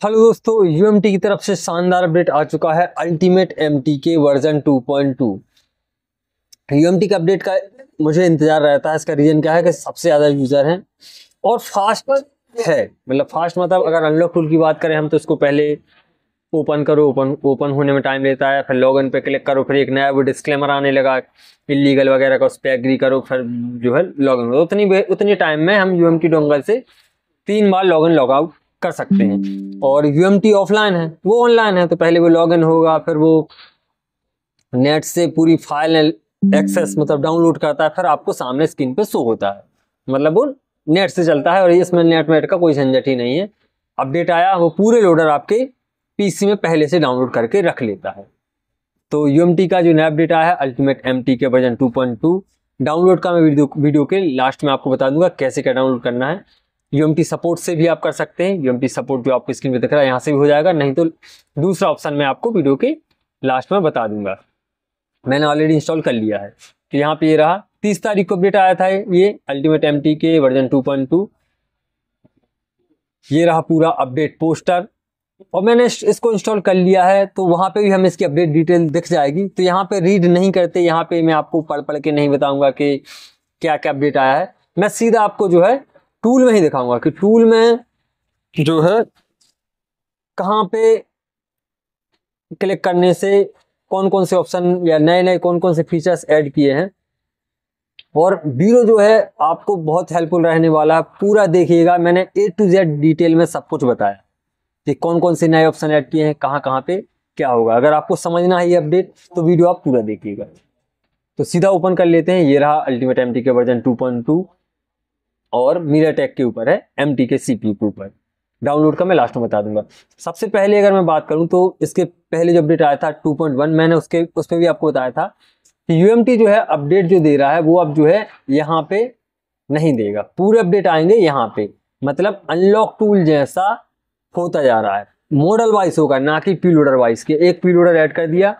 Hello दोस्तों, UMT की तरफ से शानदार अपडेट आ चुका है अल्टीमेट एमटी के वर्जन 2.2। यूएमटी के अपडेट का मुझे इंतजार रहता है। इसका रीजन क्या है कि सबसे ज़्यादा यूज़र हैं और फास्ट है। मतलब फास्ट मतलब अगर अनलॉक टूल की बात करें हम तो इसको पहले ओपन करो, ओपन होने में टाइम लेता है, फिर लॉगिन पे क्लिक करो, फिर एक नया वो डिस्क्लेमर आने लगा इलीगल वगैरह का, उस पर एग्री करो, फिर जो है लॉगिन करो। उतनी टाइम में हम यूएमटी डोंगल से 3 बार लॉगिन लॉग आउट कर सकते हैं। और यूएमटी ऑफलाइन है, वो ऑनलाइन है, तो पहले वो लॉगिन होगा, फिर वो नेट से पूरी फाइल एक्सेस मतलब डाउनलोड करता है, फिर आपको सामने स्क्रीन पे शो होता है। मतलब वो नेट से चलता है और इसमें नेट का कोई झंझट ही नहीं है। अपडेट आया, वो पूरे लोडर आपके पीसी में पहले से डाउनलोड करके रख लेता है। तो यूएमटी का जो नया अपडेट आया है अल्टीमेट एमटी के वर्जन 2.2, डाउनलोड का मैं वीडियो के लास्ट में आपको बता दूंगा कैसे क्या डाउनलोड करना है। यूएमटी सपोर्ट से भी आप कर सकते हैं। यूएमटी सपोर्ट जो आपको स्क्रीन पे दिख रहा है यहाँ से भी हो जाएगा, नहीं तो दूसरा ऑप्शन मैं आपको वीडियो के लास्ट में बता दूंगा। मैंने ऑलरेडी इंस्टॉल कर लिया है। तो यहाँ पे ये रहा, 30 तारीख को अपडेट आया था ये अल्टीमेट एमटी के वर्जन 2.2। ये रहा पूरा अपडेट पोस्टर और मैंने इसको इंस्टॉल कर लिया है, तो वहाँ पे भी हमें इसकी अपडेट डिटेल दिख जाएगी। तो यहाँ पे रीड नहीं करते, यहाँ पे मैं आपको पढ़ के नहीं बताऊंगा कि क्या क्या अपडेट आया है। मैं सीधा आपको जो है टूल में ही दिखाऊंगा कि टूल में जो है कहाँ पे क्लिक करने से कौन कौन से ऑप्शन या नए नए कौन कौन से फीचर्स ऐड किए हैं। और वीडियो जो है आपको बहुत हेल्पफुल रहने वाला है, पूरा देखिएगा। मैंने A to Z डिटेल में सब कुछ बताया कि कौन कौन से नए ऑप्शन ऐड किए हैं, कहाँ कहाँ पे क्या होगा। अगर आपको समझना है ये अपडेट तो वीडियो आप पूरा देखिएगा। तो सीधा ओपन कर लेते हैं। ये रहा अल्टीमेट एमटी के वर्जन 2.2 और मीडियाटेक के ऊपर है, एमटी के सीपीयू के ऊपर। डाउनलोड का मैं लास्ट में बता दूंगा। सबसे पहले अगर मैं बात करूं तो इसके पहले जो अपडेट आया था 2.1, मैंने उस पर भी आपको बताया था कि यूएमटी जो है अपडेट जो दे रहा है वो अब जो है यहाँ पे नहीं देगा। पूरे अपडेट आएंगे यहाँ पे, मतलब अनलॉक टूल जैसा होता जा रहा है। मॉडल वाइज होगा, ना कि पीलोडर वाइज के। एक पीलोडर ऐड कर दिया,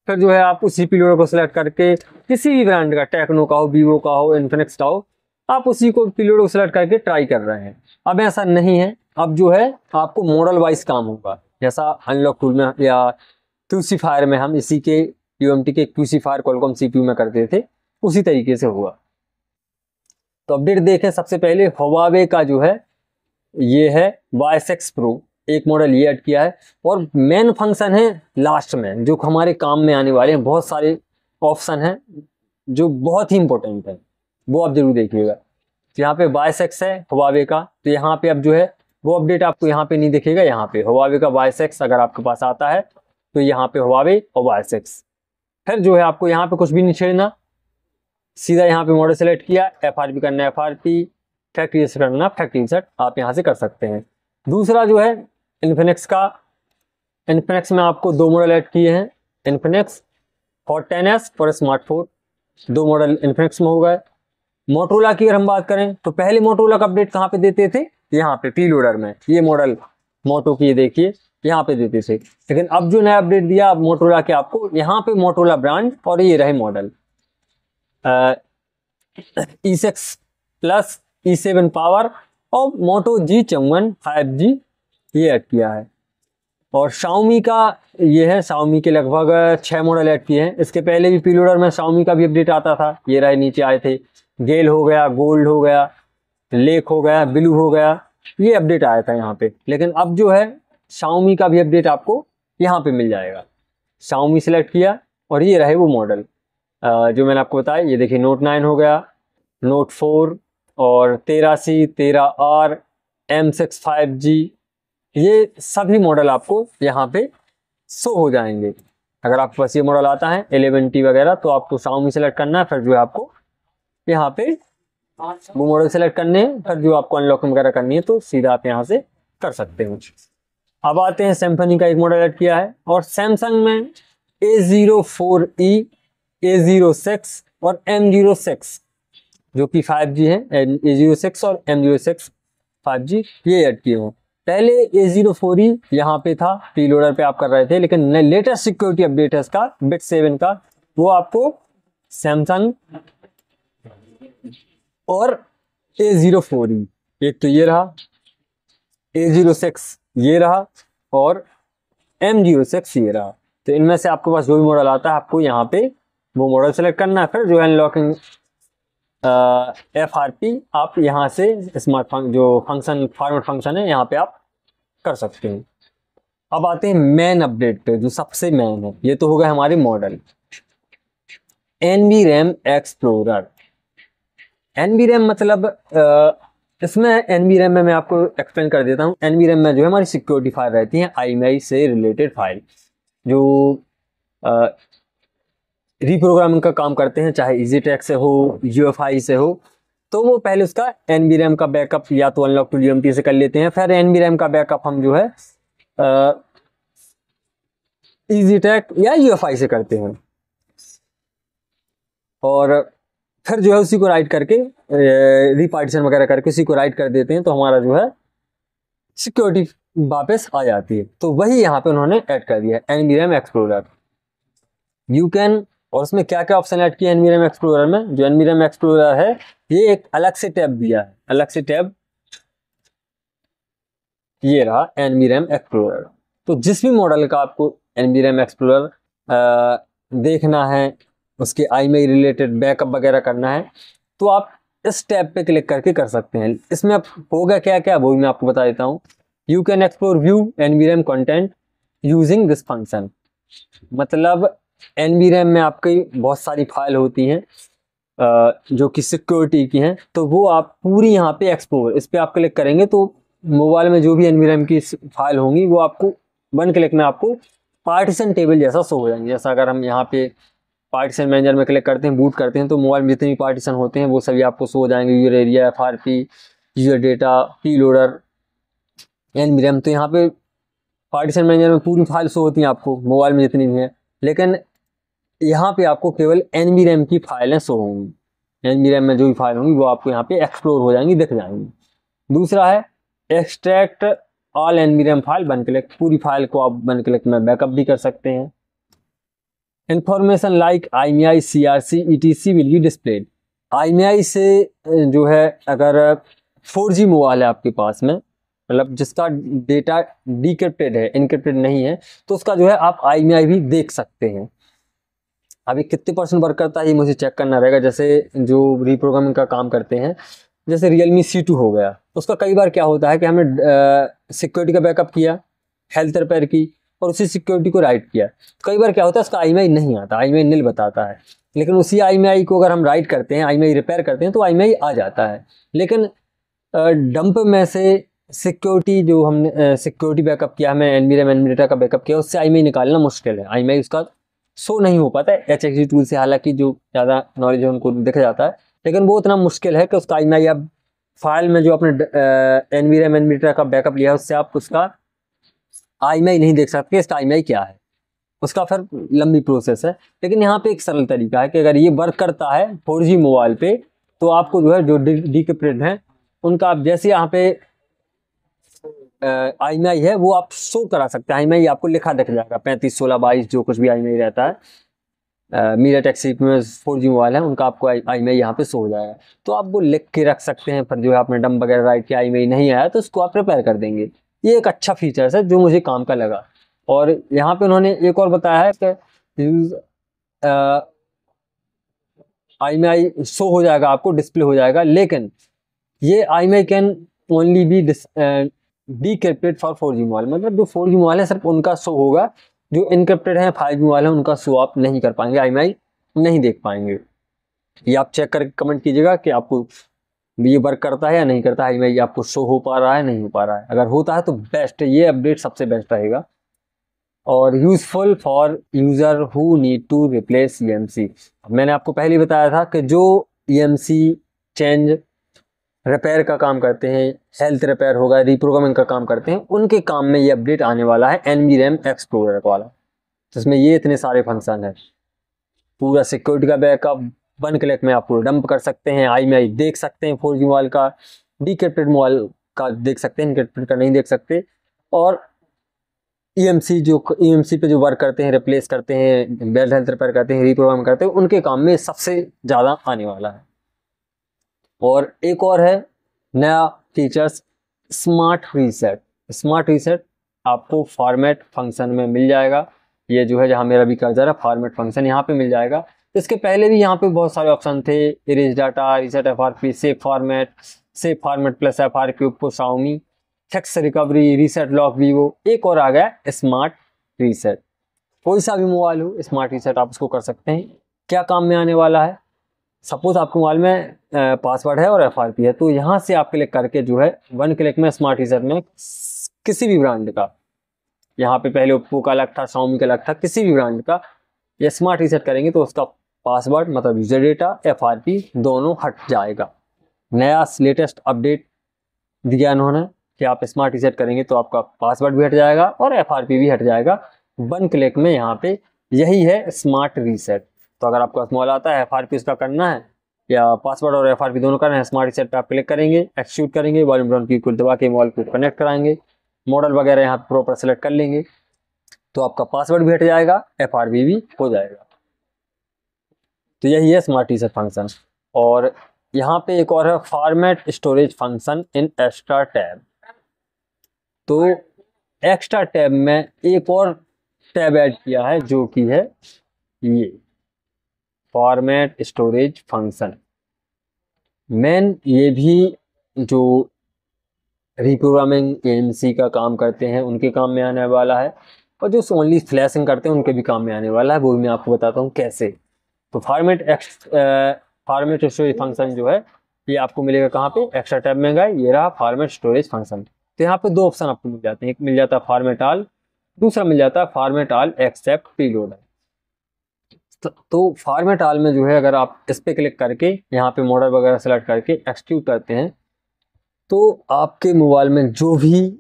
फिर जो है आप उसी पीलोडर को सिलेक्ट करके किसी भी ब्रांड का, टेक्नो का हो, वीवो का हो, इन्फिनिक्स का हो, आप उसी को पीलोडर को सिलेक्ट करके ट्राई कर रहे हैं। अब ऐसा नहीं है, अब जो है आपको मॉडल वाइज काम होगा, जैसा अनलॉक टूल में या क्यूसीफायर में हम इसी के यूएमटी के क्यूसीफायर क्वालकॉम सीपीयू में करते थे, उसी तरीके से होगा। तो अपडेट देखें, सबसे पहले हुआवे का जो है ये है Y6 Pro, एक मॉडल ये ऐड किया है। और मेन फंक्शन है लास्ट में जो हमारे काम में आने वाले हैं। बहुत सारे ऑप्शन हैं जो बहुत ही इंपॉर्टेंट है, वो आप जरूर देखिएगा। तो यहाँ पे Y6 है हुआवे का, तो यहाँ पे अब जो है वो अपडेट आपको यहाँ पे नहीं दिखेगा। यहाँ पे हुआवे का Y6 अगर आपके पास आता है तो यहाँ पे हुआवे और Y6, फिर जो है आपको यहाँ पे कुछ भी नहीं छेड़ना, सीधा यहाँ पे मॉडल सेलेक्ट किया, FRP करना FRP, फैक्ट्री रीसेट करना फैक्ट्री रीसेट, आप यहाँ से कर सकते हैं। दूसरा जो है इन्फिनिक्स का, इन्फिनिक्स में आपको 2 मॉडल ऐड किए हैं, इन्फिनिक्स Hot 10s और स्मार्टफोन, 2 मॉडल इन्फिनिक्स में हो गए। मोटरोला की अगर हम बात करें तो पहले मोटरोला का अपडेट कहाँ पे देते थे, यहाँ पे पी लोडर में। ये मॉडल मोटो की देखिए यहाँ पे देते थे, लेकिन अब जो नया अपडेट दिया अब मोटरोला के आपको यहाँ पे मोटरोला ब्रांड और ये रहे model E6 plus E7 power और मोटो G54 5G ये ऐड किया है। और Xiaomi का ये है, Xiaomi के लगभग 6 मॉडल ऐड किए हैं। इसके पहले भी पीलोडर में Xiaomi का भी अपडेट आता था, ये रहे नीचे आए थे। गेल हो गया, गोल्ड हो गया, लेक हो गया, ब्लू हो गया, ये अपडेट आया था यहाँ पे। लेकिन अब जो है Xiaomi का भी अपडेट आपको यहाँ पे मिल जाएगा। Xiaomi सिलेक्ट किया और ये रहे वो मॉडल जो मैंने आपको बताया। ये देखिए Note 9 हो गया, Note 4 और 13C, 13R, M6 5G, ये सभी मॉडल आपको यहाँ पे शो हो जाएंगे। अगर आपके पास ये मॉडल आता है 11T वगैरह तो आपको Xiaomi सेलेक्ट करना है, फिर जो है आपको यहाँ पे वो मॉडल सेलेक्ट करने हैं, फिर जो आपको अनलॉकिंग वगैरह करनी है तो सीधा आप यहाँ से कर सकते हो। अब आते हैं सैमसंग का एक मॉडल ऐड किया है, और सैमसंग में A04e, A06 और M06 जो कि 5G है, A06 और M06 5G ये ऐड किए हों। पहले A04e यहाँ पे था, पीलोडर पे आप कर रहे थे, लेकिन लेटेस्ट सिक्योरिटी अपडेट है इसका बिट 7 का, वो आपको सैमसंग और A04e, एक तो ये रहा A06 ये रहा और M06 ये रहा। तो इनमें से आपके पास जो भी मॉडल आता है आपको यहाँ पे वो मॉडल सेलेक्ट करना है। फिर जो है अनलॉकिंग FRP आप यहाँ से जो फंक्शन फॉरवर्ड फंक्शन है यहाँ पे आप कर सकते हैं। अब आते हैं मेन अपडेट पे, जो सबसे मेन है। ये तो हो गए हमारे मॉडल। NVRAM explorer. NVRAM मतलब इसमें NVRAM में मैं आपको एक्सप्लेन कर देता हूँ। NVRAM में जो है हमारी सिक्योरिटी फाइल रहती है, IMEI से रिलेटेड फाइल, जो रिप्रोग्रामिंग का काम करते हैं, चाहे EasyText से हो, UEFI से हो। तो वो पहले उसका NVRAM का बैकअप या तो अनलॉक टू UMT से कर लेते हैं, फिर NVRAM का बैकअप हम जो है EasyText या UEFI से करते हैं, और फिर जो है उसी को राइट करके रिपार्टीशन वगैरह करके उसी को राइट कर देते हैं, तो हमारा जो है सिक्योरिटी वापस आ जाती है। तो वही यहाँ पे उन्होंने ऐड कर दिया है NVRAM एक्सप्लोरर। यू कैन, और उसमें क्या क्या ऑप्शन ऐड किया NVRAM एक्सप्लोरर में। जो NVRAM एक्सप्लोरर है ये एक अलग से टैब दिया है, अलग से टैब ये रहा NVRAM एक्सप्लोरर। तो जिस भी मॉडल का आपको NVRAM एक्सप्लोरर देखना है, उसके IMEI रिलेटेड बैकअप वगैरह करना है, तो आप इस टैब पे क्लिक करके कर सकते हैं। इसमें अब होगा क्या क्या वो भी मैं आपको बता देता हूँ। You can explore view NVRAM content using this function. मतलब NVRAM में आपकी बहुत सारी फाइल होती हैं जो कि सिक्योरिटी की हैं, तो वो आप पूरी यहाँ पे एक्सप्लोर, इस पे आप क्लिक करेंगे तो मोबाइल में जो भी NVRAM की फाइल होंगी वो आपको वन क्लिक में आपको पार्टीशन टेबल जैसा शो हो जाएंगे। जैसा अगर हम यहाँ पे पार्टीशन मैनेजर में क्लिक करते हैं, बूट करते हैं, तो मोबाइल में जितने भी पार्टीशन होते हैं वो सभी आपको शो हो जाएंगे। User area, FRP, user data, P loader, NVRAM। तो यहाँ पे पार्टीशन मैनेजर में पूरी फाइल शो होती हैं आपको मोबाइल में जितनी भी हैं, लेकिन यहाँ पे आपको केवल NVRAM की फाइलें शो होंगी। NVRAM में जो भी फाइल होंगी वो आपको यहाँ पे एक्सप्लोर हो जाएंगी, दिख जाएंगी। दूसरा है extract all NVRAM file one click. पूरी फाइल को आप वन क्लिक में बैकअप भी कर सकते हैं। Information like IMEI, CRC, ETC will be displayed. IMEI से जो है अगर 4G मोबाइल है आपके पास में, मतलब जिसका डेटा डिक्रिप्टेड है, इनक्रिप्टेड नहीं है, तो उसका जो है आप IMEI भी देख सकते हैं। अभी कितने % वर्क करता है ये मुझे चेक करना रहेगा। जैसे जो रिप्रोग्रामिंग का काम करते हैं, जैसे Realme C2 हो गया, उसका कई बार क्या होता है कि हमने सिक्योरिटी का बैकअप किया, हेल्थ रिपेयर की, और उसी सिक्योरिटी को राइट किया। कई बार क्या होता है उसका IMEI नहीं आता, IMEI नील बताता है, लेकिन उसी IMEI को अगर हम राइट करते हैं, IMEI रिपेयर करते हैं, तो IMEI आ जाता है। लेकिन डंप में से सिक्योरिटी जो हमने सिक्योरिटी बैकअप किया, हमें NVRAM एडमिनिस्ट्रेटर का बैकअप किया, उससे IMEI निकालना मुश्किल है। IMEI उसका शो नहीं हो पाता है। HXG टूल से हालांकि जो ज़्यादा नॉलेज है उनको दिख जाता है, लेकिन वो इतना मुश्किल है कि उसका IMEI अब फाइल में जो अपने NVRAM एडमिनिस्ट्रेटर का बैकअप लिया है उससे आप उसका IMEI नहीं देख सकते इसका IMEI क्या है, उसका फिर लंबी प्रोसेस है। लेकिन यहाँ पे एक सरल तरीका है कि अगर ये वर्क करता है 4G मोबाइल पे, तो आपको जो है जो डिक्रिप्टेड हैं उनका आप जैसे यहाँ पे IMEI है वो आप शो करा सकते हैं। IMEI आपको लिखा दिख जाएगा 35, 16, 22 जो कुछ भी IMEI रहता है। MediaTek में 4G मोबाइल है उनका आपको IMEI यहाँ पे शो हो जाएगा, तो आप वो लिख के रख सकते हैं। फिर जो है आपने डंप वगैरह राइट किया, IMEI नहीं आया तो उसको आप रिपेयर कर देंगे। ये एक अच्छा फीचर्स है जो मुझे काम का लगा। और यहाँ पे उन्होंने एक और बताया है कि IMEI शो हो जाएगा, आपको डिस्प्ले हो जाएगा, लेकिन ये IMEI can only be decrypted for 4G mobile. मतलब जो 4G मोबाइल है सिर्फ उनका शो होगा, जो इनक्रिप्टेड है 5G मोबाइल है उनका शो आप नहीं कर पाएंगे, IMEI नहीं देख पाएंगे। ये आप चेक करके कमेंट कीजिएगा कि आपको ये वर्क करता है या नहीं करता है, IMEI आपको शो हो पा रहा है नहीं हो पा रहा है। अगर होता है तो बेस्ट, ये अपडेट सबसे बेस्ट रहेगा और useful for user who need to replace EMC। मैंने आपको पहले बताया था कि जो EMC चेंज रिपेयर का काम करते हैं, हेल्थ रिपेयर होगा, रिप्रोग्रामिंग का काम करते हैं, उनके काम में ये अपडेट आने वाला है NVRAM एक्सप्लोरर वाला, जिसमें ये इतने सारे फंक्शन है। पूरा सिक्योरिटी का बैकअप वन क्लिक में आप पूरा डंप कर सकते हैं, IMEI देख सकते हैं 4G मोबाइल का, डिक्रिप्टेड मोबाइल का देख सकते हैं, इनक्रिप्टेड का नहीं देख सकते। और EMC पे जो वर्क करते हैं, रिप्लेस करते हैं, बेल हेल्थ रिपेयर करते हैं, रिप्रोग्राम करते हैं, उनके काम में सबसे ज़्यादा आने वाला है। और एक और है नया features, smart reset. Smart reset आपको फॉर्मेट फंक्शन में मिल जाएगा। ये जो है जहाँ मेरा भी कर्सर है फॉर्मेट फंक्शन यहाँ पे मिल जाएगा। इसके पहले भी यहाँ पे बहुत सारे ऑप्शन थे, erase data, reset FRP, save format plus FRP, Oppo, Xiaomi, text recovery, reset lock, Vivo, एक और आ गया स्मार्ट रीसेट। कोई सा भी मोबाइल हो स्मार्ट रीसेट आप उसको कर सकते हैं। क्या काम में आने वाला है, सपोज आपके मोबाइल में पासवर्ड है और एफआरपी है, तो यहाँ से आप क्लिक करके जो है 1 क्लिक में स्मार्ट रीसेट में किसी भी ब्रांड का, यहाँ पे पहले ओप्पो का अलग था, शाओमी का अलग था, किसी भी ब्रांड का ये स्मार्ट रीसेट करेंगे तो उसका पासवर्ड मतलब यूजर डेटा, एफआरपी दोनों हट जाएगा। नया लेटेस्ट अपडेट दिया इन्होंने कि आप स्मार्ट रीसेट करेंगे तो आपका पासवर्ड भी हट जाएगा और एफआरपी भी हट जाएगा 1 क्लिक में। यहाँ पे यही है स्मार्ट रीसेट। तो अगर आपका मोबाइल आता है एफआरपी उसका करना है या पासवर्ड और एफआरपी दोनों करना है, स्मार्ट रीसेट पे आप क्लिक करेंगे, एक्सिक्यूट करेंगे, वॉल्यूम डाउन की को दबा के मोबाइल को कनेक्ट कराएंगे, मॉडल वगैरह यहाँ प्रॉपर सेलेक्ट कर लेंगे तो आपका पासवर्ड भी हट जाएगा, एफआरपी भी हो जाएगा। तो यही है स्मार्ट रीसेट फंक्शन। और यहाँ पे एक और है format storage function in extra tab. तो एक्स्ट्रा टैब में एक और टैब ऐड किया है जो कि है ये फॉर्मेट स्टोरेज फंक्शन। मेन ये भी जो रिप्रोग्रामिंग एएमसी का काम करते हैं उनके काम में आने वाला है, और जो ओनली फ्लैशिंग करते हैं उनके भी काम में आने वाला है, वो भी मैं आपको बताता हूँ कैसे। तो फॉर्मेट स्टोरेज फंक्शन जो है ये आपको मिलेगा कहाँ पे, एक्स्ट्रा टैब में गए, ये रहा फॉर्मेट स्टोरेज फंक्शन। तो यहाँ पे 2 ऑप्शन आपको मिल जाते हैं, एक मिल जाता है फॉर्मेट ऑल, दूसरा मिल जाता है फॉर्मेट ऑल एक्सेप्ट प्रीलोडर। तो फॉर्मेट ऑल में जो है अगर आप इस पे क्लिक करके यहाँ पे मॉडल वगैरह सेलेक्ट करके एक्सक्यूट करते हैं तो आपके मोबाइल में जो भी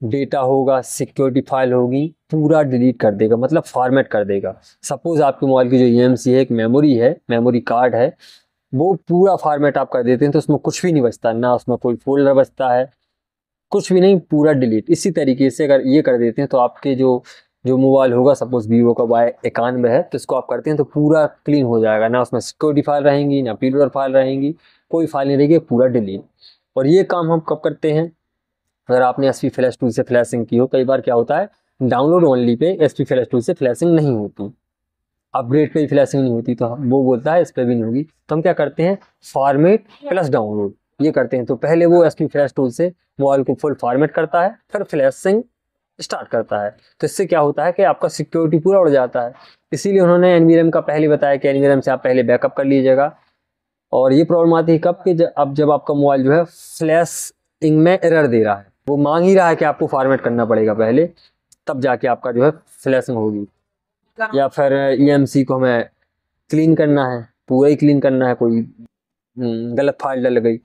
डेटा होगा, सिक्योरिटी फाइल होगी, पूरा डिलीट कर देगा, मतलब फॉर्मेट कर देगा। सपोज आपके मोबाइल की जो ईएमसी है, एक मेमोरी है, मेमोरी कार्ड है, वो पूरा फॉर्मेट आप कर देते हैं तो उसमें कुछ भी नहीं बचता, ना उसमें कोई फोल्डर बचता है, कुछ भी नहीं, पूरा डिलीट। इसी तरीके से अगर ये कर देते हैं तो आपके जो मोबाइल होगा, सपोज वीवो का Y91 है, तो इसको आप करते हैं तो पूरा क्लीन हो जाएगा, ना उसमें सिक्योरिटी फाइल रहेंगी, ना प्रीलोडर फाइल रहेंगी, कोई फाइल नहीं रहेगी, पूरा डिलीट। और ये काम हम कब करते हैं, अगर आपने एसपी फ्लैश टूल से फ्लैशिंग की हो। कई बार क्या होता है download only pay SP flash tool से फ्लैशिंग नहीं होती, अपग्रेड पे ही फ्लैशिंग नहीं होती, तो वो बोलता है इस पर भी नहीं होगी, तो हम क्या करते हैं फॉर्मेट प्लस डाउनलोड ये करते हैं। तो पहले वो एसपी फ्लैश टूल से मोबाइल को फुल फॉर्मेट करता है, फिर फ्लैशिंग स्टार्ट करता है। तो इससे क्या होता है कि आपका सिक्योरिटी पूरा उड़ जाता है। इसीलिए उन्होंने एनवीएम का पहले बताया कि एनवीएम से आप पहले बैकअप कर लीजिएगा। और ये प्रॉब्लम आती है कब कि अब जब आपका मोबाइल जो है फ्लैशिंग में एरर दे रहा है, वो मांग ही रहा है कि आपको फॉर्मेट करना पड़ेगा पहले, तब जाके आपका जो है फ्लैशिंग होगी। या फिर ईएमसी को हमें क्लीन करना है, पूरा ही क्लीन करना है, कोई गलत फाइल डल गई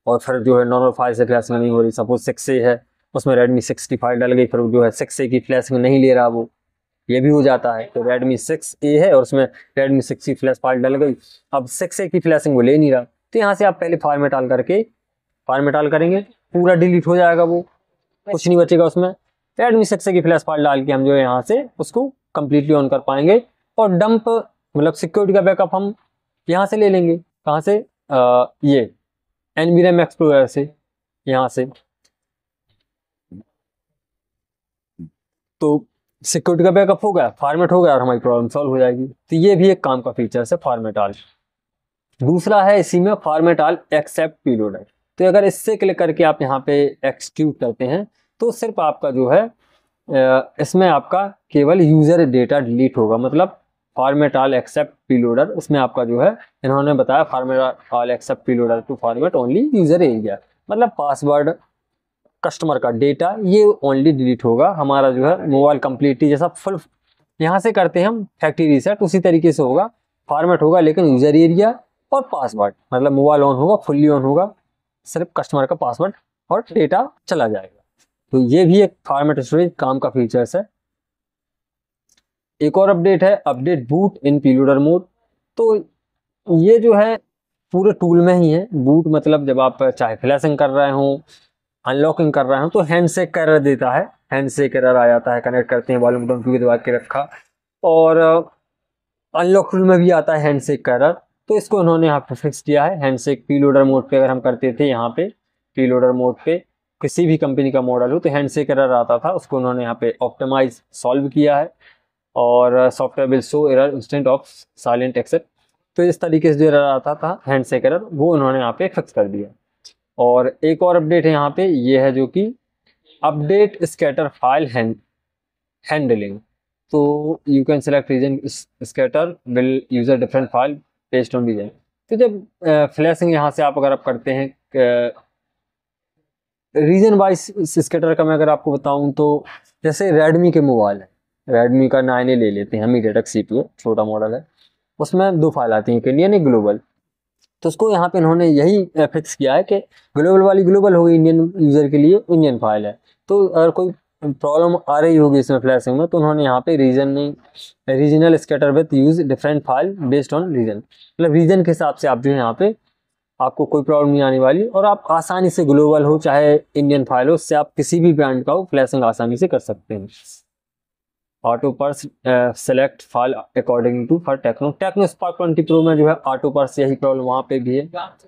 और फिर जो है नॉर्मल फाइल से फ्लैशिंग नहीं हो रही, सपोज 6A है उसमें Redmi 6 की फाइल डल गई, फिर जो है 6A की फ्लैशिंग नहीं ले रहा वो, ये भी हो जाता है। तो Redmi 6A है और उसमें Redmi 6 की फ्लैश फाइल डल गई, अब 6A की फ्लैशिंग वो ले नहीं रहा, तो यहाँ से आप पहले फॉर्मेट ऑल करके फॉर्मेट ऑल करेंगे, पूरा डिलीट हो जाएगा, वो कुछ नहीं बचेगा उसमें। Redmi 6A की फ्लैश फाइल डाल के हम जो है यहाँ से उसको कंप्लीटली ऑन कर पाएंगे, और डंप मतलब सिक्योरिटी का बैकअप हम यहाँ से ले लेंगे, कहाँ से, ये एनवीएम एक्सप्लोरर से, यहाँ से। तो सिक्योरिटी का बैकअप हो गया, फॉर्मेट हो गया और हमारी प्रॉब्लम सॉल्व हो जाएगी। तो ये भी एक काम का फीचर है फॉर्मेट ऑल। दूसरा है इसी में फॉर्मेट ऑल एक्सेप्ट प्रीलोडर। तो अगर इससे क्लिक करके आप यहाँ पे एक्सक्यूट करते हैं तो सिर्फ आपका जो है इसमें आपका केवल यूजर डेटा डिलीट होगा, मतलब फॉर्मेट ऑल एक्सेप्ट प्रीलोडर, उसमें आपका जो है इन्होंने बताया format all except preloader to format only user area, मतलब पासवर्ड, कस्टमर का डेटा, ये ओनली डिलीट होगा। हमारा जो है मोबाइल कंप्लीटली जैसा फुल यहाँ से करते हैं हम फैक्ट्री रीसेट, उसी तरीके से होगा, फॉर्मेट होगा लेकिन यूजर एरिया और पासवर्ड, मतलब मोबाइल ऑन होगा, फुल्ली ऑन होगा, सिर्फ कस्टमर का पासवर्ड और डेटा चला जाएगा। तो ये भी एक फॉर्मेट स्टोरेज काम का फीचर्स है। एक और अपडेट है अपडेट बूट इन प्रीलोडर मोड। तो ये जो है पूरे टूल में ही है, बूट मतलब जब आप चाहे फ्लैशिंग कर रहे हो, अनलॉकिंग कर रहे हो, तो हैंडशेक एरर देता है, हैंडशेक एरर आ जाता है, कनेक्ट करते हैं वॉल्यूम डाउन की दबा के रखा, और अनलॉक टूल में भी आता है हैंडशेक एरर। तो इसको इन्होंने यहाँ पे फिक्स किया है। हैंडशेक प्रीलोडर मोड पे अगर हम करते थे यहाँ पे प्रीलोडर मोड पे किसी भी कंपनी का मॉडल हो तो हैंडशेक एरर आता था, उसको उन्होंने यहाँ पे ऑप्टिमाइज सॉल्व किया है। और software will show error instead of silent except, तो इस तरीके से जो एरर आता था हैंडशेक एरर, वो उन्होंने यहाँ पे फिक्स कर दिया। और एक और अपडेट है यहाँ पे, ये है जो कि अपडेट स्कैटर फाइल हैंडलिंग। तो you can select region scatter will use a different file based on region. तो जब फ्लैशिंग यहाँ से आप अगर आप करते हैं रीजन वाइज स्कैटर का, मैं अगर आपको बताऊं तो जैसे रेडमी के मोबाइल है, रेडमी का 9A ले लेते हैं हम, मीडियाटेक CPU छोटा मॉडल है, उसमें 2 फाइल आती हैं, एक इंडियन एक ग्लोबल। तो उसको यहाँ पे इन्होंने यही फिक्स किया है कि ग्लोबल वाली ग्लोबल होगी, इंडियन यूज़र के लिए इंडियन फाइल है। तो अगर कोई प्रॉब्लम आ रही होगी इसमें फ्लैशिंग में, तो उन्होंने यहाँ पे regional scatter with use different file based on region, मतलब रीजन के हिसाब से आप जो है यहाँ पे आपको कोई प्रॉब्लम नहीं आने वाली, और आप आसानी से ग्लोबल हो चाहे इंडियन फाइल हो, उससे आप किसी भी ब्रांड का हो फ्लैशिंग आसानी से कर सकते हैं। Auto purse select file according to for Tecno Spark 20 pro में जो है ऑटो पर्स, यही प्रॉब्लम वहाँ पे भी है,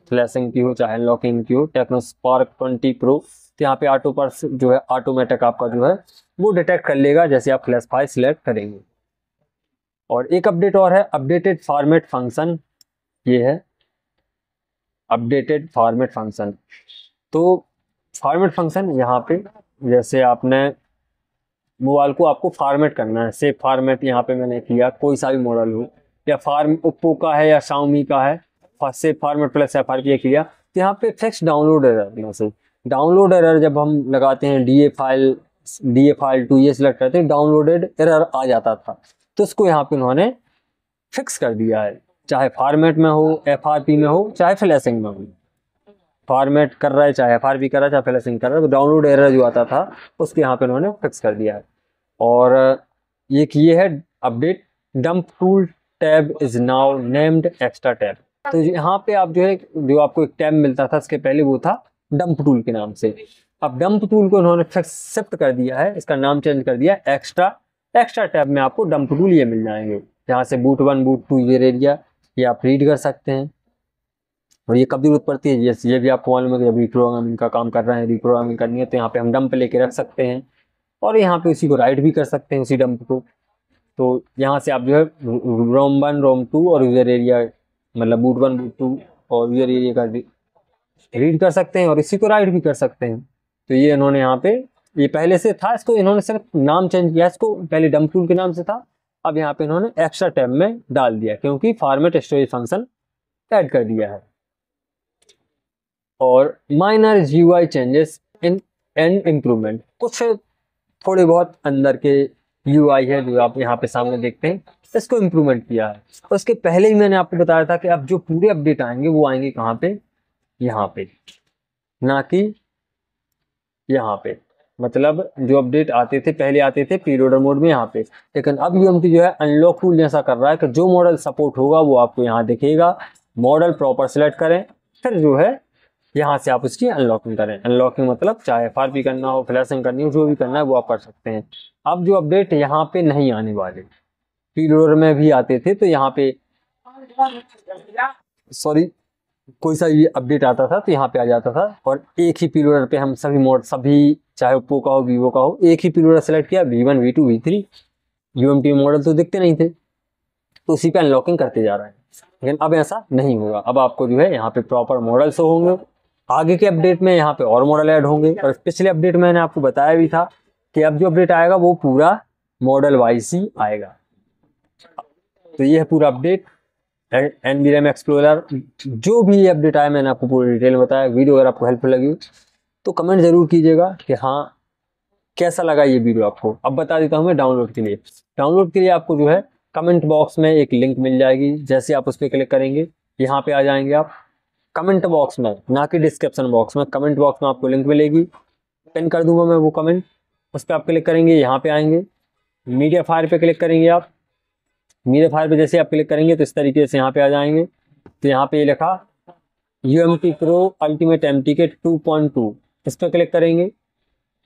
फ्लैशिंग की हो चाहे अनलॉकिंग की हो। टेक्नो स्पार्क 20 प्रो, तो यहाँ पे ऑटो पर्स जो है ऑटोमेटिक आपका जो है वो डिटेक्ट कर लेगा जैसे आप फ्लैश फाइल सिलेक्ट करेंगे। और एक अपडेट और है, अपडेटेड फॉर्मेट फंक्शन, ये है अपडेटेड फॉर्मेट फंक्शन। तो फॉर्मेट फंक्शन यहाँ पे जैसे आपने मोबाइल को आपको फॉर्मेट करना है, सेव फॉर्मेट यहाँ पे मैंने किया, कोई सा भी मॉडल हो, या ओप्पो का है या शाओमी का है, सेव फॉर्मेट प्लस FRP किया, तो यहाँ पे फिक्स डाउनलोड एरर से डाउनलोड एरर जब हम लगाते हैं DA फाइल 2 ये सिलेक्ट करते हैं, डाउनलोडेड एरर आ जाता था। तो उसको यहाँ पे उन्होंने फिक्स कर दिया है, चाहे फॉर्मेट में हो, FRP में हो, चाहे फ्लैशिंग में हो। फॉर्मेट कर रहा है चाहे FRP कर रहा है चाहे फ्लैशिंग कर रहा है, तो डाउनलोड एरर जो आता था उसके यहाँ पे उन्होंने फिक्स कर दिया है। और ये है update, dump tool tab is now named extra tab. तो यहाँ पे आप जो है, जो आपको एक टैब मिलता था इसके पहले वो था डंप टूल के नाम से, अब डंप टूल को उन्होंने फिक्स शिफ्ट कर दिया है, इसका नाम चेंज कर दिया एक्स्ट्रा टैब में आपको डंप टूल ये मिल जाएंगे, जहाँ से बूट 1 बूट 2 यूजर एरिया ये आप रीड कर सकते हैं। और ये कब जरूरत पड़ती है, ये भी आपको मालूम है कि जब रिप्रोग्रामिंग का काम कर रहे हैं, रिप्रोग्रामिंग करनी है, तो यहाँ पे हम डंप लेके रख सकते हैं और यहाँ पे उसी को राइट भी कर सकते हैं उसी डंप को। तो यहाँ से आप जो है रोम 1 रोम 2 और यूजर एरिया, मतलब बूट 1 बूट 2 और यूजर एरिया का रीड कर सकते हैं और इसी को राइट भी कर सकते हैं। तो ये इन्होंने यहाँ पे, ये पहले से था, इसको इन्होंने सिर्फ नाम चेंज किया, इसको पहले डंप टूल के नाम से था, अब यहाँ पे इन्होंने एक्स्ट्रा टैब में डाल दिया क्योंकि फॉर्मेट स्टोरेज फंक्शन ऐड कर दिया है। और minor GUI changes in and improvement, कुछ थोड़े बहुत अंदर के UI है जो आप यहाँ पे सामने देखते हैं, इसको इम्प्रूवमेंट किया है। और उसके पहले ही मैंने आपको बताया था कि अब जो पूरे अपडेट आएंगे वो आएंगे कहाँ पे, यहाँ पे, ना कि यहाँ पे। मतलब जो अपडेट आते थे पहले आते थे प्रीलोडर मोड में यहाँ पे, लेकिन अब UMT जो है अनलॉक टूल जैसा कर रहा है कि जो मॉडल सपोर्ट होगा वो आपको यहाँ दिखेगा, मॉडल प्रॉपर सेलेक्ट करें, फिर जो है यहाँ से आप उसकी अनलॉकिंग करें। अनलॉकिंग मतलब चाहे FRP करना हो, फ्लैशिंग करनी हो, जो भी करना है वो आप कर सकते हैं। अब जो अपडेट यहाँ पे नहीं आने वाले, प्रीलोडर में भी आते थे, तो यहाँ पे सॉरी कोई सा भी अपडेट आता था तो यहाँ पे आ जाता था और एक ही प्रीलोडर पे हम सभी चाहे ओप्पो का हो, वीवो का हो, एक ही प्रीलोडर सेलेक्ट किया, V1 V2 V3, UMT model तो दिखते नहीं थे, तो उसी पे अनलॉकिंग करते जा रहे हैं। लेकिन अब ऐसा नहीं होगा, अब आपको जो है यहाँ पे प्रॉपर मॉडल शो होंगे, आगे के अपडेट में यहाँ पे और मॉडल ऐड होंगे। और पिछले अपडेट में मैंने आपको बताया भी था कि अब जो अपडेट आएगा वो पूरा मॉडल वाइज ही आएगा। तो ये है पूरा अपडेट NVRAM एक्सप्लोरर, जो भी अपडेट आया मैंने आपको पूरी डिटेल में बताया। वीडियो अगर आपको हेल्पफुल लगी तो कमेंट जरूर कीजिएगा कि हाँ कैसा लगा ये वीडियो आपको। अब बता देता हूँ मैं डाउनलोड के लिए आपको जो है कमेंट बॉक्स में एक लिंक मिल जाएगी, जैसे आप उस पर क्लिक करेंगे यहाँ पे आ जाएंगे आप कमेंट बॉक्स में, ना कि डिस्क्रिप्शन बॉक्स में, कमेंट बॉक्स में आपको लिंक मिलेगी, पिन कर दूंगा मैं वो कमेंट, उस पर आप क्लिक करेंगे, यहाँ पे आएंगे, मीडिया फायर पे क्लिक करेंगे आप, मीडिया फायर पे जैसे आप क्लिक करेंगे तो इस तरीके से यहाँ पे आ जाएंगे। तो यहाँ पे ये लिखा UMT Pro अल्टीमेट MTK 2.2, इस पर क्लिक करेंगे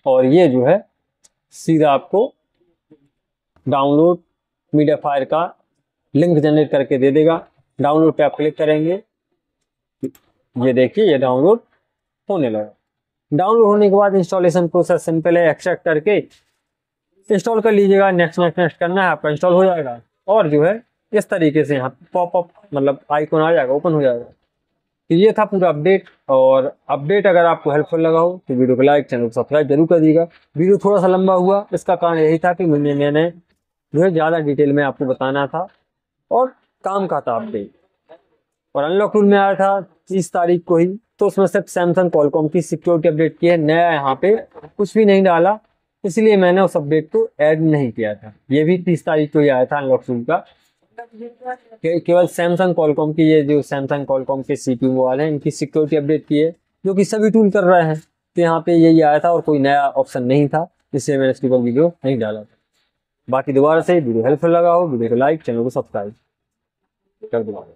और ये जो है सीधा आपको डाउनलोड मीडिया फायर का लिंक जनरेट करके दे देगा। डाउनलोड पे आप क्लिक करेंगे, ये देखिए ये डाउनलोड होने लगा। डाउनलोड होने के बाद इंस्टॉलेशन प्रोसेस सिंपल है, एक्सट्रैक्ट करके इंस्टॉल कर लीजिएगा। नेक्स्ट नेक्स्ट नेक्स्ट करना है, आपका इंस्टॉल हो जाएगा। और जो है इस तरीके से यहाँ पॉपअप मतलब आइकॉन आ जाएगा, ओपन हो जाएगा। तो ये था पूरा अपडेट। और अपडेट अगर आपको हेल्पफुल लगा हो तो वीडियो को लाइक, चैनल को सब्सक्राइब जरूर कर दीजिएगा। वीडियो थोड़ा सा लंबा हुआ, इसका कारण यही था कि मैंने जो है ज़्यादा डिटेल में आपको बताना था और काम का था अपडेट। और अनलॉक टूल में आया था 30 तारीख को ही, तो उसमें सिर्फ सैमसंग कॉलकॉम की सिक्योरिटी अपडेट की है, नया यहाँ पे कुछ भी नहीं डाला, इसलिए मैंने उस अपडेट को ऐड नहीं किया था। ये भी 30 तारीख को ही आया था अनलॉक टूल का। केवल सैमसंग कॉलकॉम की, ये जो सैमसंग कॉलकॉम के CPU मोबाइल हैं इनकी सिक्योरिटी अपडेट की है, जो कि सभी टूल कर रहे हैं। तो यहाँ पे यही आया था और कोई नया ऑप्शन नहीं था, इसलिए मैंने इसके ऊपर वीडियो नहीं डाला था। बाकी दोबारा से वीडियो हेल्पफुल लगा हो, वीडियो को लाइक, चैनल को सब्सक्राइब कर दो।